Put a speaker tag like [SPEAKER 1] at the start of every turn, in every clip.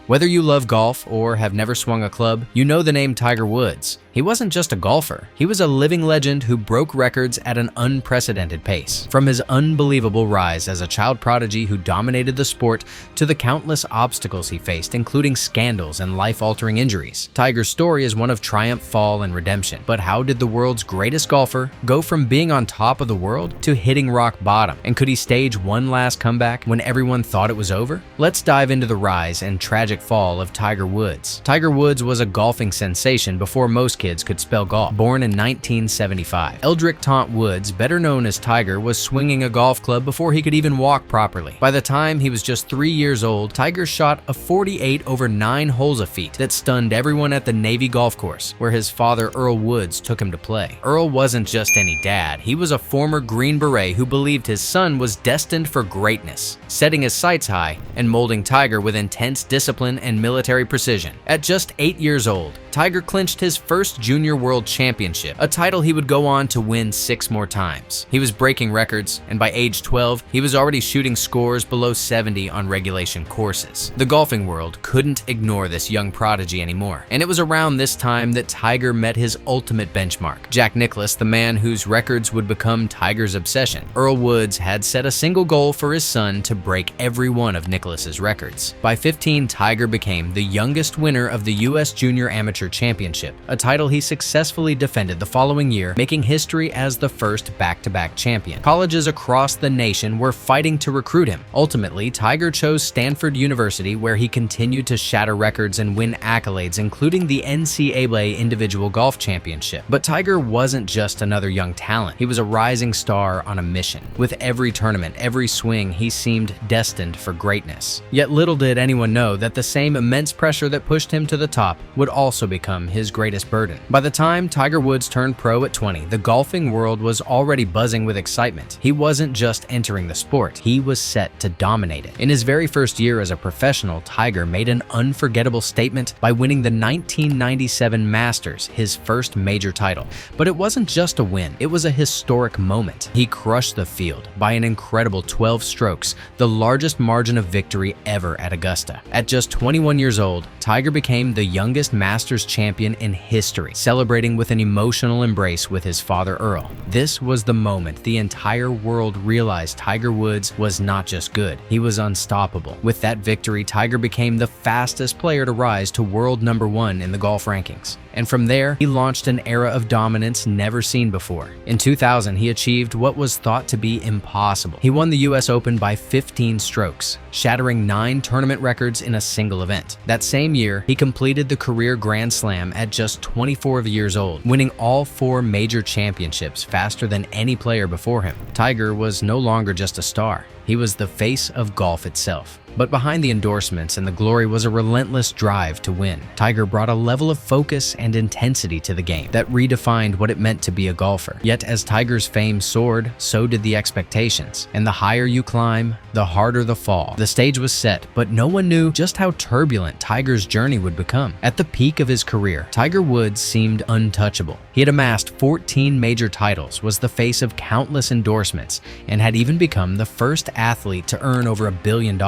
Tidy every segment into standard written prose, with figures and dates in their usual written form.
[SPEAKER 1] Whether you love golf or have never swung a club, you know the name Tiger Woods. He wasn't just a golfer, he was a living legend who broke records at an unprecedented pace. From his unbelievable rise as a child prodigy who dominated the sport to the countless obstacles he faced, including scandals and life-altering injuries, Tiger's story is one of triumph, fall, and redemption. But how did the world's greatest golfer go from being on top of the world to hitting rock bottom? And could he stage one last comeback when everyone thought it was over? Let's dive into the rise and tragic fall of Tiger Woods. Tiger Woods was a golfing sensation before most kids could spell golf. Born in 1975, Eldrick Taunt Woods, better known as Tiger, was swinging a golf club before he could even walk properly. By the time he was just 3 years old, Tiger shot a 48 over 9 holes a feet that stunned everyone at the Navy golf course, where his father Earl Woods took him to play. Earl wasn't just any dad, he was a former Green Beret who believed his son was destined for greatness, setting his sights high and molding Tiger with intense discipline and military precision. At just 8 years old, Tiger clinched his first Junior World Championship, a title he would go on to win 6 more times. He was breaking records, and by age 12, he was already shooting scores below 70 on regulation courses. The golfing world couldn't ignore this young prodigy anymore, and it was around this time that Tiger met his ultimate benchmark. Jack Nicklaus, the man whose records would become Tiger's obsession. Earl Woods had set a single goal for his son to break every one of Nicklaus's records. By 15, Tiger became the youngest winner of the U.S. Junior Amateur Championship, a title he successfully defended the following year, making history as the first back-to-back champion. Colleges across the nation were fighting to recruit him. Ultimately, Tiger chose Stanford University, where he continued to shatter records and win accolades, including the NCAA Individual Golf Championship. But Tiger wasn't just another young talent. He was a rising star on a mission. With every tournament, every swing, he seemed destined for greatness. Yet little did anyone know that the same immense pressure that pushed him to the top would also become his greatest burden. By the time Tiger Woods turned pro at 20, the golfing world was already buzzing with excitement. He wasn't just entering the sport, he was set to dominate it. In his very first year as a professional, Tiger made an unforgettable statement by winning the 1997 Masters, his first major title. But it wasn't just a win, it was a historic moment. He crushed the field by an incredible 12 strokes, the largest margin of victory ever at Augusta. At just 21 years old, Tiger became the youngest Masters champion in history, celebrating with an emotional embrace with his father Earl. This was the moment the entire world realized Tiger Woods was not just good, he was unstoppable. With that victory, Tiger became the fastest player to rise to world #1 in the golf rankings. And from there, he launched an era of dominance never seen before. In 2000, he achieved what was thought to be impossible. He won the US Open by 15 strokes, shattering 9 tournament records in a single event. That same year, he completed the career Grand Slam at just 24 years old, winning all 4 major championships faster than any player before him. Tiger was no longer just a star. He was the face of golf itself. But behind the endorsements and the glory was a relentless drive to win. Tiger brought a level of focus and intensity to the game that redefined what it meant to be a golfer. Yet as Tiger's fame soared, so did the expectations. And the higher you climb, the harder the fall. The stage was set, but no one knew just how turbulent Tiger's journey would become. At the peak of his career, Tiger Woods seemed untouchable. He had amassed 14 major titles, was the face of countless endorsements, and had even become the first athlete to earn over $1 billion.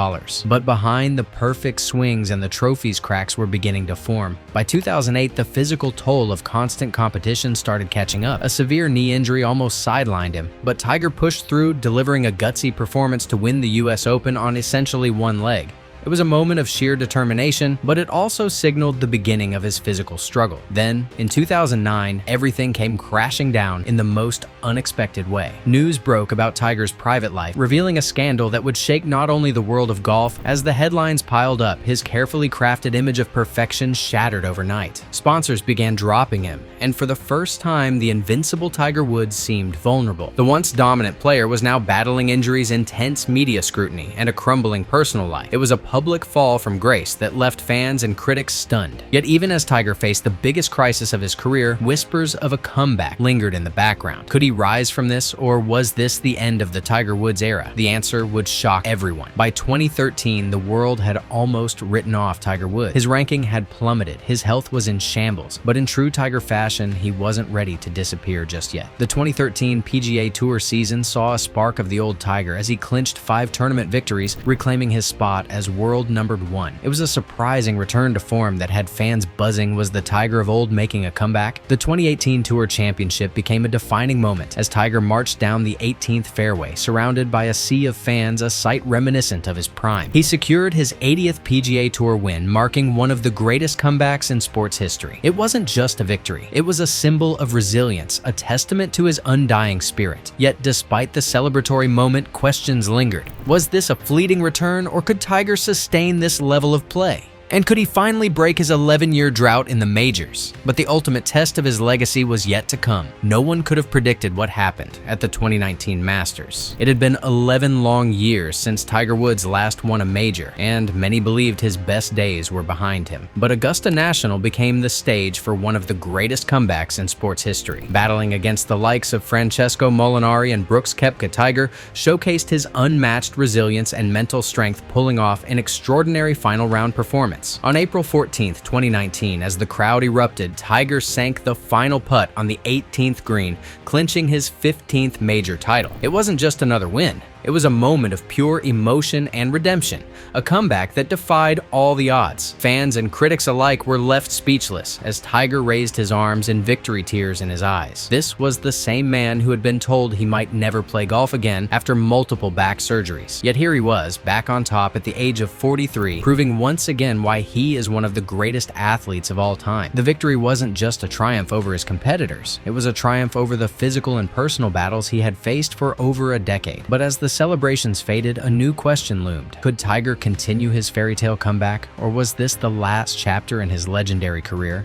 [SPEAKER 1] But behind the perfect swings and the trophies, cracks were beginning to form. By 2008, the physical toll of constant competition started catching up. A severe knee injury almost sidelined him, but Tiger pushed through, delivering a gutsy performance to win the US Open on essentially one leg. It was a moment of sheer determination, but it also signaled the beginning of his physical struggle. Then, in 2009, everything came crashing down in the most unexpected way. News broke about Tiger's private life, revealing a scandal that would shake not only the world of golf. As the headlines piled up, his carefully crafted image of perfection shattered overnight. Sponsors began dropping him, and for the first time, the invincible Tiger Woods seemed vulnerable. The once dominant player was now battling injuries, intense media scrutiny, and a crumbling personal life. It was a public fall from grace that left fans and critics stunned. Yet even as Tiger faced the biggest crisis of his career, whispers of a comeback lingered in the background. Could he rise from this, or was this the end of the Tiger Woods era? The answer would shock everyone. By 2013, the world had almost written off Tiger Woods. His ranking had plummeted, his health was in shambles, but in true Tiger fashion, he wasn't ready to disappear just yet. The 2013 PGA Tour season saw a spark of the old Tiger as he clinched 5 tournament victories, reclaiming his spot as world #1. It was a surprising return to form that had fans buzzing. Was the Tiger of old making a comeback? The 2018 Tour Championship became a defining moment as Tiger marched down the 18th fairway, surrounded by a sea of fans, a sight reminiscent of his prime. He secured his 80th PGA Tour win, marking one of the greatest comebacks in sports history. It wasn't just a victory, it was a symbol of resilience, a testament to his undying spirit. Yet despite the celebratory moment, questions lingered. Was this a fleeting return, or could Tiger sustain this level of play? And could he finally break his 11-year drought in the majors? But the ultimate test of his legacy was yet to come. No one could have predicted what happened at the 2019 Masters. It had been 11 long years since Tiger Woods last won a major, and many believed his best days were behind him. But Augusta National became the stage for one of the greatest comebacks in sports history. Battling against the likes of Francesco Molinari and Brooks Koepka, Tiger showcased his unmatched resilience and mental strength, pulling off an extraordinary final round performance. On April 14, 2019, as the crowd erupted, Tiger sank the final putt on the 18th green, clinching his 15th major title. It wasn't just another win. It was a moment of pure emotion and redemption, a comeback that defied all the odds. Fans and critics alike were left speechless as Tiger raised his arms in victory, tears in his eyes. This was the same man who had been told he might never play golf again after multiple back surgeries. Yet here he was, back on top at the age of 43, proving once again why he is one of the greatest athletes of all time. The victory wasn't just a triumph over his competitors, it was a triumph over the physical and personal battles he had faced for over a decade. But as the celebrations faded, a new question loomed. Could Tiger continue his fairy tale comeback, or was this the last chapter in his legendary career?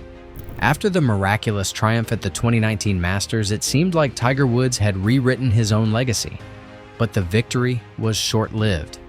[SPEAKER 1] After the miraculous triumph at the 2019 Masters, it seemed like Tiger Woods had rewritten his own legacy. But the victory was short-lived.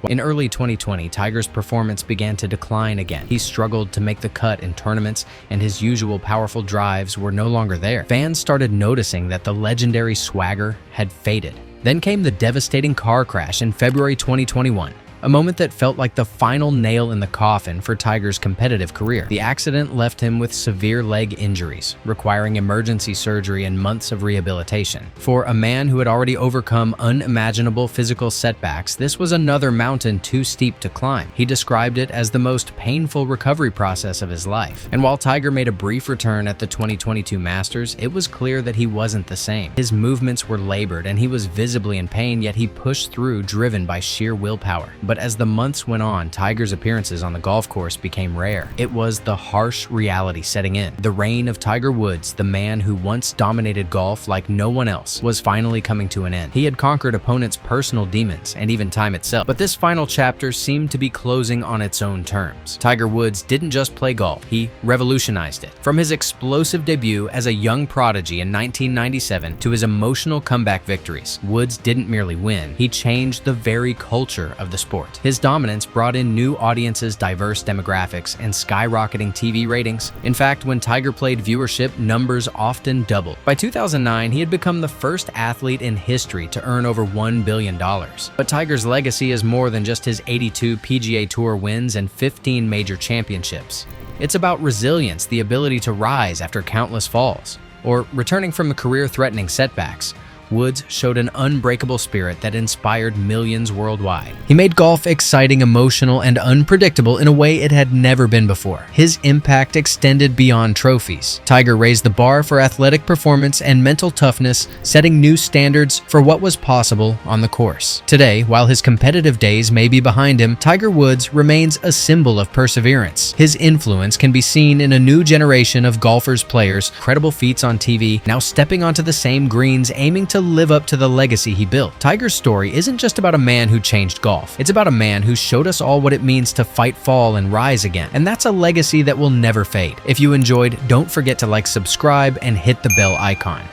[SPEAKER 1] In early 2020, Tiger's performance began to decline again. He struggled to make the cut in tournaments, and his usual powerful drives were no longer there. Fans started noticing that the legendary swagger had faded. Then came the devastating car crash in February 2021, a moment that felt like the final nail in the coffin for Tiger's competitive career. The accident left him with severe leg injuries, requiring emergency surgery and months of rehabilitation. For a man who had already overcome unimaginable physical setbacks, this was another mountain too steep to climb. He described it as the most painful recovery process of his life. And while Tiger made a brief return at the 2022 Masters, it was clear that he wasn't the same. His movements were labored and he was visibly in pain, yet he pushed through, driven by sheer willpower. But as the months went on, Tiger's appearances on the golf course became rare. It was the harsh reality setting in. The reign of Tiger Woods, the man who once dominated golf like no one else, was finally coming to an end. He had conquered opponents' personal demons and even time itself. But this final chapter seemed to be closing on its own terms. Tiger Woods didn't just play golf, he revolutionized it. From his explosive debut as a young prodigy in 1997 to his emotional comeback victories, Woods didn't merely win, he changed the very culture of the sport. His dominance brought in new audiences, diverse demographics, and skyrocketing TV ratings. In fact, when Tiger played, viewership numbers often doubled. By 2009, he had become the first athlete in history to earn over $1 billion. But Tiger's legacy is more than just his 82 PGA Tour wins and 15 major championships. It's about resilience, the ability to rise after countless falls, or returning from career-threatening setbacks. Woods showed an unbreakable spirit that inspired millions worldwide. He made golf exciting, emotional, and unpredictable in a way it had never been before. His impact extended beyond trophies. Tiger raised the bar for athletic performance and mental toughness, setting new standards for what was possible on the course. Today, while his competitive days may be behind him, Tiger Woods remains a symbol of perseverance. His influence can be seen in a new generation of golfers, players, credible feats on TV, now stepping onto the same greens, aiming to live up to the legacy he built. Tiger's story isn't just about a man who changed golf. It's about a man who showed us all what it means to fight, fall, and rise again. And that's a legacy that will never fade. If you enjoyed, don't forget to like, subscribe, and hit the bell icon.